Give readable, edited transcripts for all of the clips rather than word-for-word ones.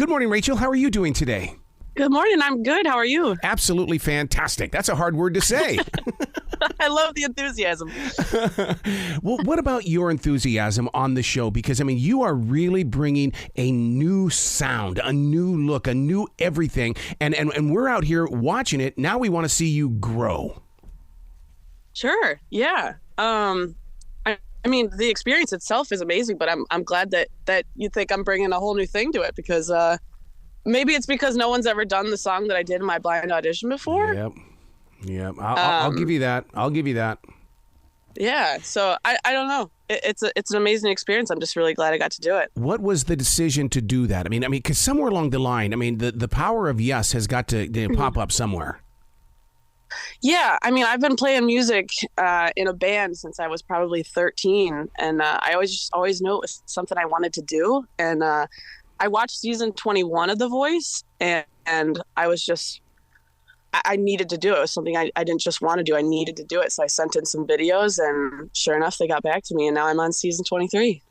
Good morning, Rachel. How are you doing today? Good morning. I'm good. How are you? Absolutely fantastic. That's a hard word to say. I love the enthusiasm. Well, what about your enthusiasm on the show? Because, I mean, you are really bringing a new sound, a new look, a new everything. And we're out here watching it. Now we want to see you grow. Sure. Yeah. I mean, the experience itself is amazing, but I'm glad that you think I'm bringing a whole new thing to it because maybe it's because no one's ever done the song that I did in my blind audition before. Yep. I'll give you that. Yeah. So I don't know. It's an amazing experience. I'm just really glad I got to do it. What was the decision to do that? I mean, because somewhere along the line, I mean, the power of yes has got to pop up somewhere. Yeah, I mean, I've been playing music in a band since I was probably 13, and I always knew it was something I wanted to do. And I watched season 21 of The Voice, and I was just, I needed to do it. It was something I didn't just want to do. I needed to do it. So I sent in some videos, and sure enough, they got back to me, and now I'm on season 23.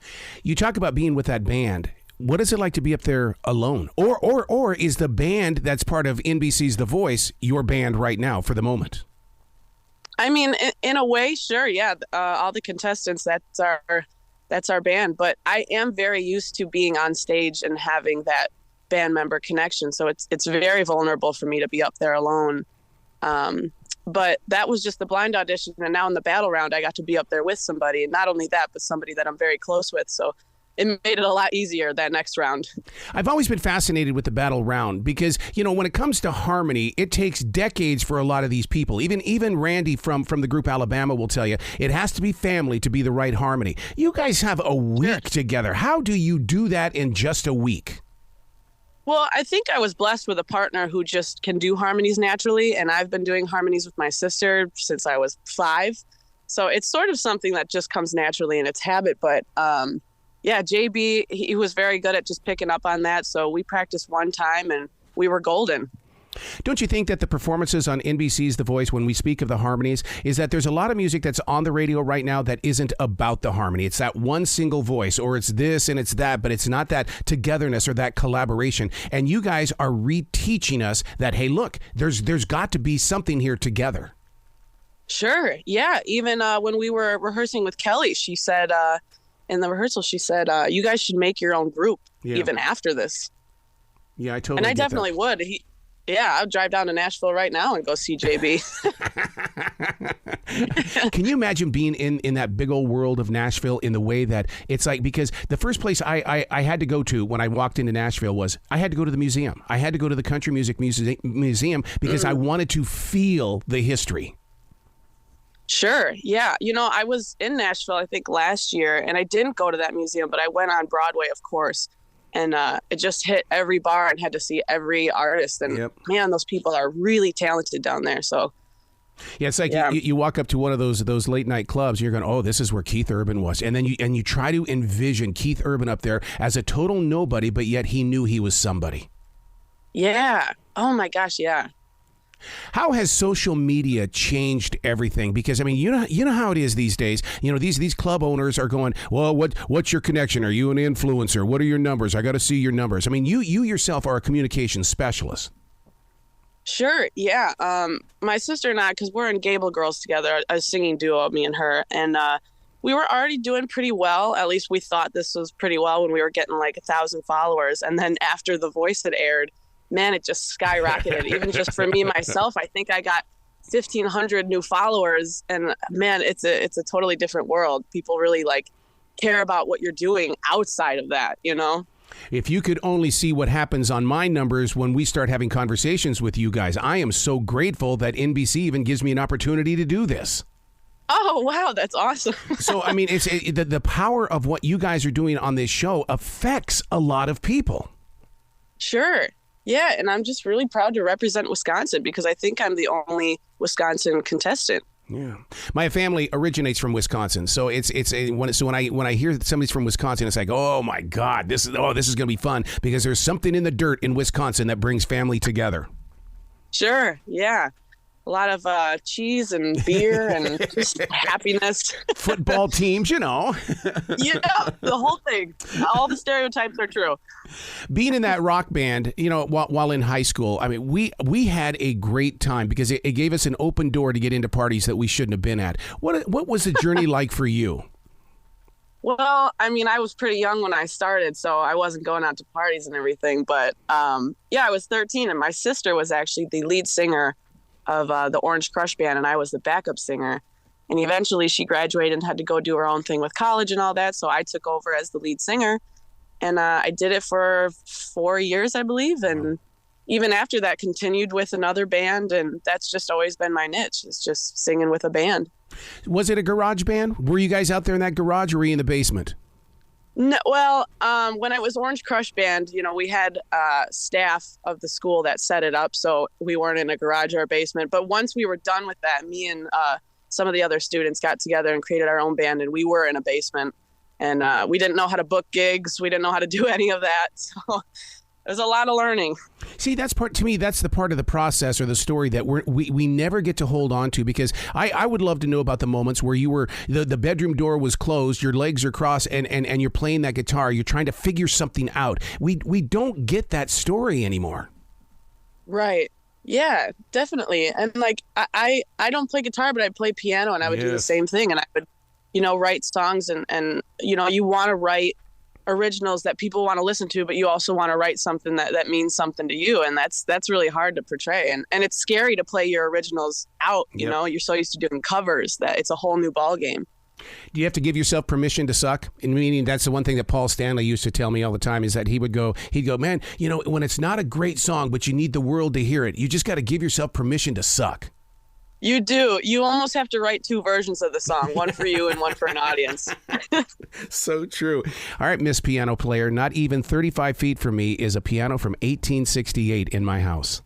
You talk about being with that band. What is it like to be up there alone? Or is the band that's part of NBC's The Voice your band right now for the moment? I mean, in a way, sure, yeah. All the contestants, that's our band. But I am very used to being on stage and having that band member connection. So it's very vulnerable for me to be up there alone. But that was just the blind audition. And now in the battle round, I got to be up there with somebody. And not only that, but somebody that I'm very close with. So it made it a lot easier that next round. I've always been fascinated with the battle round because, you know, when it comes to harmony, it takes decades for a lot of these people. Even Randy from the group Alabama will tell you it has to be family to be the right harmony. You guys have a week together. How do you do that in just a week? Well, I think I was blessed with a partner who just can do harmonies naturally. And I've been doing harmonies with my sister since I was 5. So it's sort of something that just comes naturally in its habit. But, yeah, JB, he was very good at just picking up on that. So we practiced one time and we were golden. Don't you think that the performances on NBC's The Voice, when we speak of the harmonies, is that there's a lot of music that's on the radio right now that isn't about the harmony? It's that one single voice, or it's this and it's that, but it's not that togetherness or that collaboration. And you guys are reteaching us that, hey, look, there's got to be something here together. Sure. Yeah. Even when we were rehearsing with Kelly, she said, in the rehearsal, she said, you guys should make your own group even after this. Yeah, I totally And I definitely would. I'd drive down to Nashville right now and go see JB. Can you imagine being in that big old world of Nashville in the way that it's like, because the first place I had to go to when I walked into Nashville was I had to go to the museum. I had to go to the Country Music Museum because I wanted to feel the history. Sure. Yeah. You know, I was in Nashville, I think last year, and I didn't go to that museum, but I went on Broadway, of course. And it just hit every bar and had to see every artist. And man, those people are really talented down there. So yeah, it's like you walk up to one of those late night clubs and you're going, oh, this is where Keith Urban was. And then you try to envision Keith Urban up there as a total nobody, but yet he knew he was somebody. Yeah. Oh my gosh. Yeah. How has social media changed everything? Because, I mean, you know how it is these days. You know, these club owners are going, well, what's your connection? Are you an influencer? What are your numbers? I got to see your numbers. I mean, you yourself are a communications specialist. Sure. Yeah. My sister and I, because we're in Gable Girls together, a singing duo, me and her. And we were already doing pretty well. At least we thought this was pretty well when we were getting like 1,000 followers. And then after The Voice had aired, man, it just skyrocketed. Even just for me, myself, I think I got 1,500 new followers. And man, it's a totally different world. People really like care about what you're doing outside of that, you know? If you could only see what happens on my numbers when we start having conversations with you guys, I am so grateful that NBC even gives me an opportunity to do this. Oh, wow. That's awesome. So, I mean, the power of what you guys are doing on this show affects a lot of people. Sure. Yeah, and I'm just really proud to represent Wisconsin because I think I'm the only Wisconsin contestant. Yeah, my family originates from Wisconsin, so when I hear that somebody's from Wisconsin, it's like, oh my God, this is going to be fun because there's something in the dirt in Wisconsin that brings family together. Sure, yeah. a lot of cheese and beer and just happiness. Football teams, you know. Yeah, the whole thing. All the stereotypes are true. Being in that rock band, you know, while in high school, I mean, we had a great time because it gave us an open door to get into parties that we shouldn't have been at. What was the journey like for you? Well, I mean, I was pretty young when I started, so I wasn't going out to parties and everything. But yeah, I was 13, and my sister was actually the lead singer of the Orange Crush Band, and I was the backup singer. And eventually she graduated and had to go do her own thing with college and all that, so I took over as the lead singer. And I did it for 4 years, I believe, and even after that continued with another band, and that's just always been my niche, is just singing with a band. Was it a garage band? Were you guys out there in that garage, or were you in the basement? No, well, when it was Orange Crush Band, you know, we had staff of the school that set it up, so we weren't in a garage or a basement. But once we were done with that, me and some of the other students got together and created our own band, and we were in a basement. And we didn't know how to book gigs. We didn't know how to do any of that. So there's a lot of learning. See, that's the part of the process or the story that we never get to hold on to, because I would love to know about the moments where you were, the bedroom door was closed, your legs are crossed, and you're playing that guitar, you're trying to figure something out. We don't get that story anymore. Right. Yeah, definitely. And like, I don't play guitar, but I play piano, and I would do the same thing. And I would, you know, write songs and you know, you want to write originals that people want to listen to, but you also want to write something that means something to you, and that's really hard to portray, and it's scary to play your originals out. You know, you're so used to doing covers that it's a whole new ball game. Do you have to give yourself permission to suck? And meaning, that's the one thing that Paul Stanley used to tell me all the time, is that he'd go, man, you know, when it's not a great song, but you need the world to hear it, you just got to give yourself permission to suck. You do. You almost have to write two versions of the song, one for you and one for an audience. So true. All right, Miss Piano Player, not even 35 feet from me is a piano from 1868 in my house.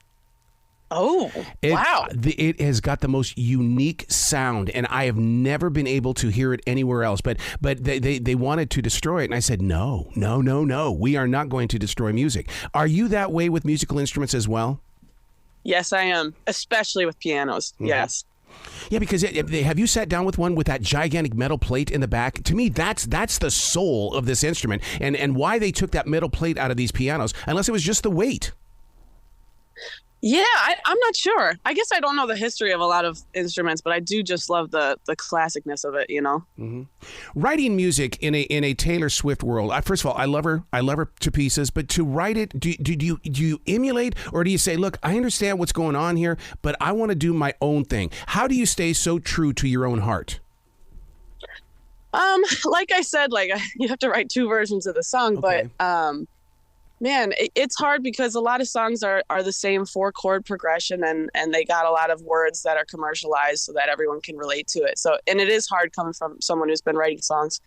Oh, wow. It has got the most unique sound, and I have never been able to hear it anywhere else. But they wanted to destroy it, and I said, no. We are not going to destroy music. Are you that way with musical instruments as well? Yes, I am, especially with pianos. Mm-hmm. Yes. Yeah, because have you sat down with one with that gigantic metal plate in the back? To me, that's the soul of this instrument, and why they took that metal plate out of these pianos, unless it was just the weight. Yeah, I'm not sure. I guess I don't know the history of a lot of instruments, but I do just love the classicness of it, you know? Mm-hmm. Writing music in a Taylor Swift world, first of all, I love her to pieces, but to write it, do you emulate, or do you say, look, I understand what's going on here, but I want to do my own thing? How do you stay so true to your own heart? Like I said, you have to write two versions of the song, okay. But man, it's hard because a lot of songs are the same 4-chord progression, and they got a lot of words that are commercialized so that everyone can relate to it. So, and it is hard coming from someone who's been writing songs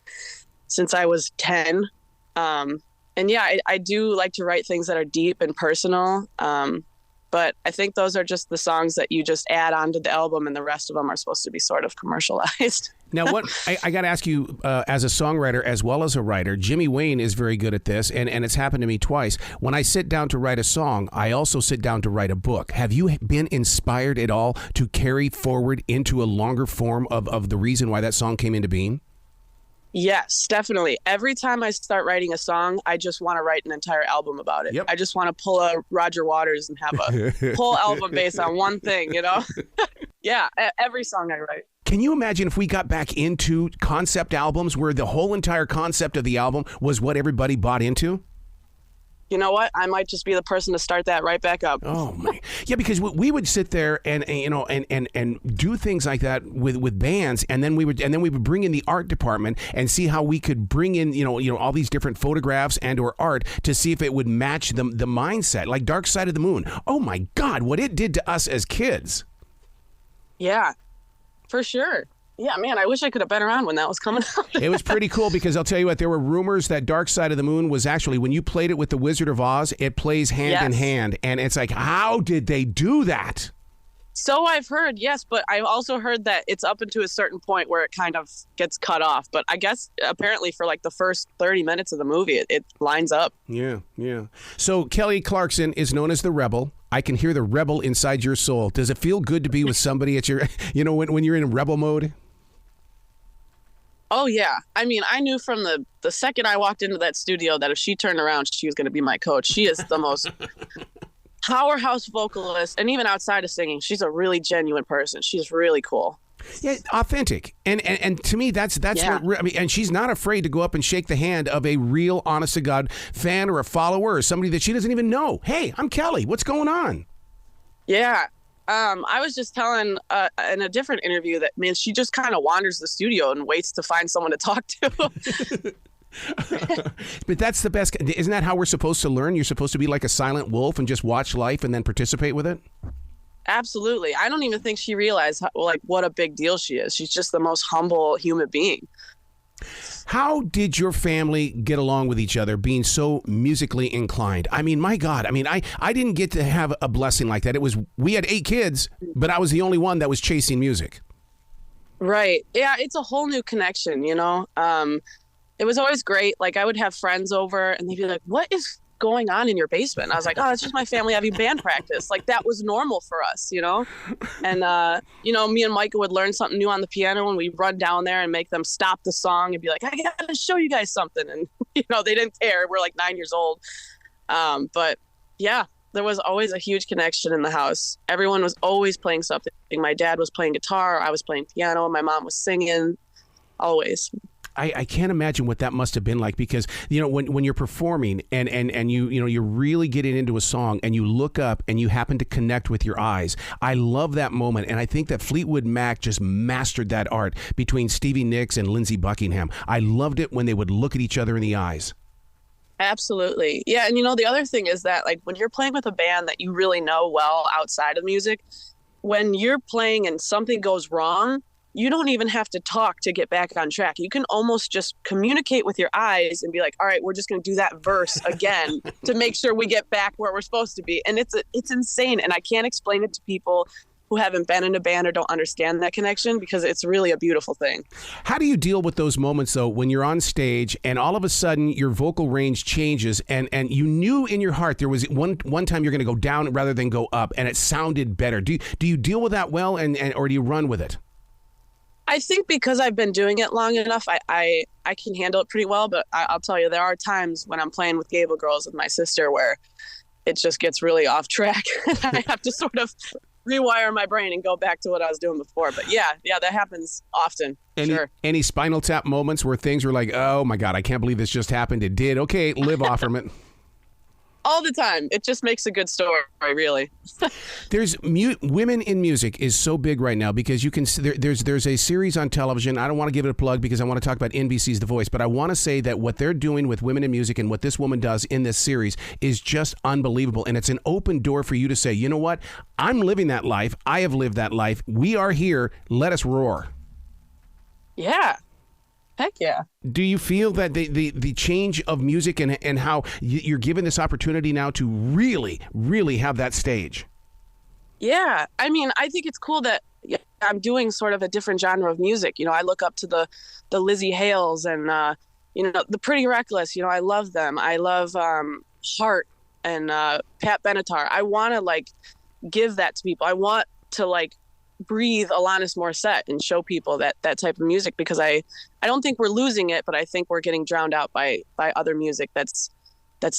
since I was 10. And yeah, I do like to write things that are deep and personal. But I think those are just the songs that you just add onto the album, and the rest of them are supposed to be sort of commercialized. Now, what I got to ask you, as a songwriter as well as a writer, Jimmy Wayne is very good at this, and it's happened to me twice. When I sit down to write a song, I also sit down to write a book. Have you been inspired at all to carry forward into a longer form of the reason why that song came into being? Yes, definitely. Every time I start writing a song, I just want to write an entire album about it. Yep. I just want to pull a Roger Waters and have a whole album based on one thing, you know? Yeah, every song I write. Can you imagine if we got back into concept albums where the whole entire concept of the album was what everybody bought into? You know what? I might just be the person to start that right back up. Oh my! Yeah, because we would sit there and do things like that with bands, and then we would bring in the art department and see how we could bring in all these different photographs and or art to see if it would match the mindset. Like Dark Side of the Moon. Oh my God! What it did to us as kids. Yeah, for sure. Yeah, man, I wish I could have been around when that was coming out. It was pretty cool because I'll tell you what, there were rumors that Dark Side of the Moon was actually, when you played it with the Wizard of Oz, it plays hand in hand. And it's like, how did they do that? So I've heard, yes, but I've also heard that it's up into a certain point where it kind of gets cut off. But I guess apparently for like the first 30 minutes of the movie, it lines up. Yeah, yeah. So Kelly Clarkson is known as the Rebel. I can hear the rebel inside your soul. Does it feel good to be with somebody at your, when you're in rebel mode? Oh, yeah. I mean, I knew from the second I walked into that studio that if she turned around, she was going to be my coach. She is the most powerhouse vocalist. And even outside of singing, she's a really genuine person. She's really cool. Yeah, authentic. And to me, that's Yeah. what, I mean, and she's not afraid to go up and shake the hand of a real, honest to God fan or a follower or somebody that she doesn't even know. Hey, I'm Kelly. What's going on? Yeah. I was just telling in a different interview that, man, she just kind of wanders the studio and waits to find someone to talk to. But that's the best. Isn't that how we're supposed to learn? You're supposed to be like a silent wolf and just watch life and then participate with it? Absolutely. I don't even think she realized what a big deal she is. She's just the most humble human being. How did your family get along with each other, being so musically inclined? I mean, my God, I didn't get to have a blessing like that. We had 8 kids, but I was the only one that was chasing music. Right. Yeah, it's a whole new connection, It was always great. Like, I would have friends over and they'd be like, what is going on in your basement? And I was like, oh, it's just my family having band practice. Like, that was normal for us, And, me and Micah would learn something new on the piano and we'd run down there and make them stop the song and be like, I got to show you guys something. And, they didn't care. We're like 9 years old. But yeah, there was always a huge connection in the house. Everyone was always playing something. My dad was playing guitar. I was playing piano. My mom was singing. Always. I can't imagine what that must have been like, because when you're performing and you're really getting into a song and you look up and you happen to connect with your eyes. I love that moment, and I think that Fleetwood Mac just mastered that art between Stevie Nicks and Lindsey Buckingham. I loved it when they would look at each other in the eyes. Absolutely. Yeah, and the other thing is that, like, when you're playing with a band that you really know well outside of music, when you're playing and something goes wrong, you don't even have to talk to get back on track. You can almost just communicate with your eyes and be like, all right, we're just going to do that verse again to make sure we get back where we're supposed to be. And it's insane. And I can't explain it to people who haven't been in a band or don't understand that connection, because it's really a beautiful thing. How do you deal with those moments, though, when you're on stage and all of a sudden your vocal range changes and you knew in your heart there was one time you're going to go down rather than go up and it sounded better? Do you deal with that well or do you run with it? I think because I've been doing it long enough, I can handle it pretty well. But I'll tell you, there are times when I'm playing with Gable Girls with my sister where it just gets really off track. I have to sort of rewire my brain and go back to what I was doing before. But yeah, that happens often. Any Spinal Tap moments where things were like, oh my God, I can't believe this just happened. It did. Okay, live off from it. All the time. It just makes a good story, really. There's women in music is so big right now, because you can there's a series on television. I don't want to give it a plug because I want to talk about NBC's The Voice, but I want to say that what they're doing with women in music and what this woman does in this series is just unbelievable. And it's an open door for you to say, you know what? I'm living that life. I have lived that life. We are here. Let us roar. Yeah. Heck yeah. Do you feel that the change of music and how you're given this opportunity now to really, really have that stage? Yeah. I mean, I think it's cool that I'm doing sort of a different genre of music. I look up to the Lizzie Hales and, the Pretty Reckless. I love them. I love Heart and Pat Benatar. I want to, give that to people. I want to, breathe Alanis Morissette and show people that type of music, because I don't think we're losing it, but I think we're getting drowned out by other music that's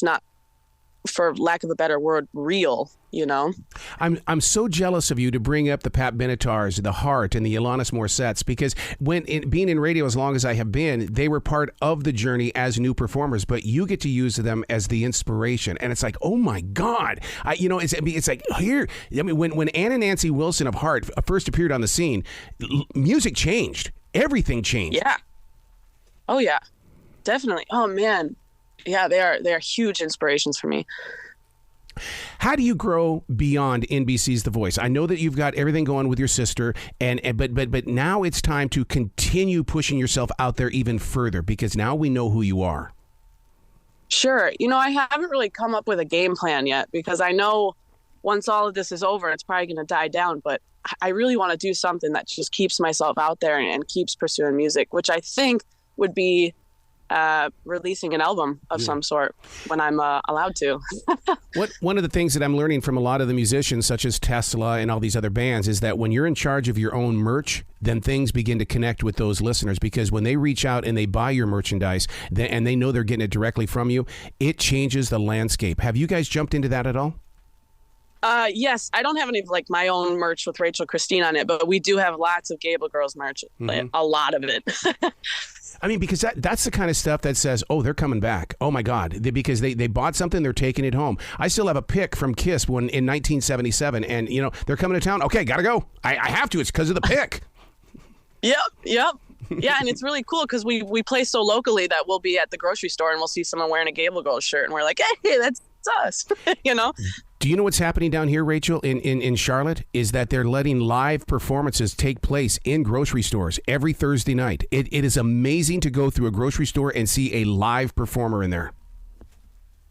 not, for lack of a better word, real. I'm so jealous of you to bring up the Pat Benatars, the Heart, and the Alanis Morissettes, because being in radio as long as I have been, they were part of the journey as new performers, but you get to use them as the inspiration, and it's like, oh my God, it's like here. I mean, when Ann and Nancy Wilson of Heart first appeared on the scene, music changed, everything changed. Yeah. Oh yeah, definitely. Oh man, yeah, they are huge inspirations for me. How do you grow beyond NBC's The Voice? I know that you've got everything going with your sister, but now it's time to continue pushing yourself out there even further, because now we know who you are. Sure. I haven't really come up with a game plan yet, because I know once all of this is over, it's probably going to die down. But I really want to do something that just keeps myself out there and keeps pursuing music, which I think would be releasing an album of some sort when I'm allowed to. One of the things that I'm learning from a lot of the musicians, such as Tesla and all these other bands, is that when you're in charge of your own merch, then things begin to connect with those listeners, because when they reach out and they buy your merchandise and they know they're getting it directly from you, it changes the landscape. Have you guys jumped into that at all? Yes, I don't have any like my own merch with Rachel Christine on it, but we do have lots of Gable Girls merch, a lot of it. I mean, because that's the kind of stuff that says, oh, they're coming back. Oh, my God. Because they bought something, they're taking it home. I still have a pick from Kiss in 1977, and, they're coming to town. Okay, got to go. I have to. It's because of the pick. Yep. Yeah, and it's really cool because we play so locally that we'll be at the grocery store and we'll see someone wearing a Gable Girls shirt, and we're like, hey, that's us, Do you know what's happening down here, Rachel, in Charlotte? Is that they're letting live performances take place in grocery stores every Thursday night. It is amazing to go through a grocery store and see a live performer in there.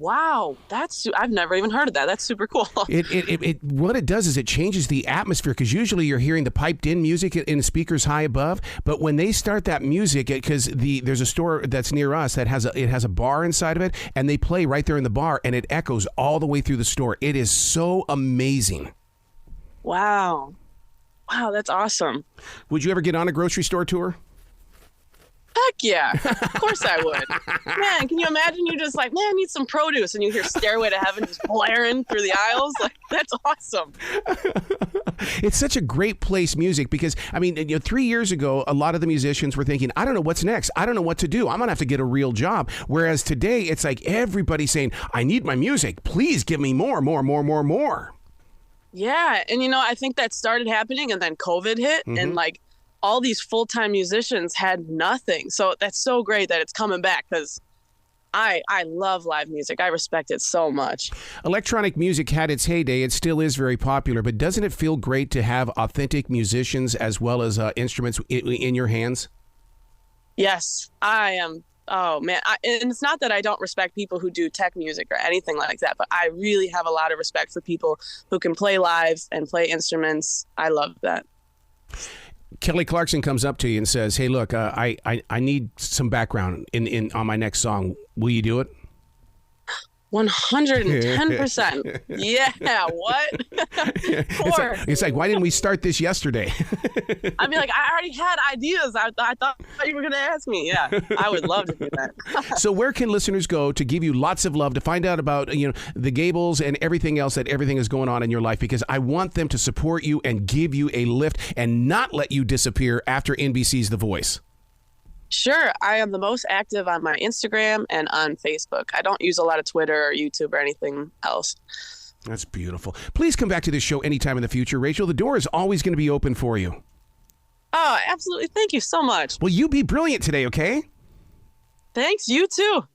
Wow, I've never even heard of that. That's super cool. What it does is it changes the atmosphere, because usually you're hearing the piped in music in speakers high above, but when they start that music, because there's a store that's near us that has a bar inside of it, and they play right there in the bar, and it echoes all the way through the store. It is so amazing. Wow, that's awesome. Would you ever get on a grocery store tour? Heck yeah. Of course I would. Man, can you imagine you just like, man, I need some produce, and you hear Stairway to Heaven just blaring through the aisles? Like, that's awesome. It's such a great place, music, because, 3 years ago, a lot of the musicians were thinking, I don't know what's next. I don't know what to do. I'm going to have to get a real job. Whereas today, it's like everybody's saying, I need my music. Please give me more. Yeah. And, I think that started happening, and then COVID hit, and like, all these full-time musicians had nothing. So that's so great that it's coming back, because I love live music. I respect it so much. Electronic music had its heyday. It still is very popular, but doesn't it feel great to have authentic musicians as well as instruments in your hands? Yes, I am. Oh, man. And it's not that I don't respect people who do tech music or anything like that, but I really have a lot of respect for people who can play live and play instruments. I love that. Kelly Clarkson comes up to you and says, hey, look, I need some background on my next song. Will you do it? 110%. Yeah, what? Of course. It's like, why didn't we start this yesterday? I'd be like, I already had ideas. I thought you were going to ask me. Yeah, I would love to do that. So where can listeners go to give you lots of love, to find out about the Gables and everything else, that everything is going on in your life? Because I want them to support you and give you a lift and not let you disappear after NBC's The Voice. Sure. I am the most active on my Instagram and on Facebook. I don't use a lot of Twitter or YouTube or anything else. That's beautiful. Please come back to this show anytime in the future, Rachel. The door is always going to be open for you. Oh, absolutely. Thank you so much. Well, you be brilliant today, okay? Thanks. You too.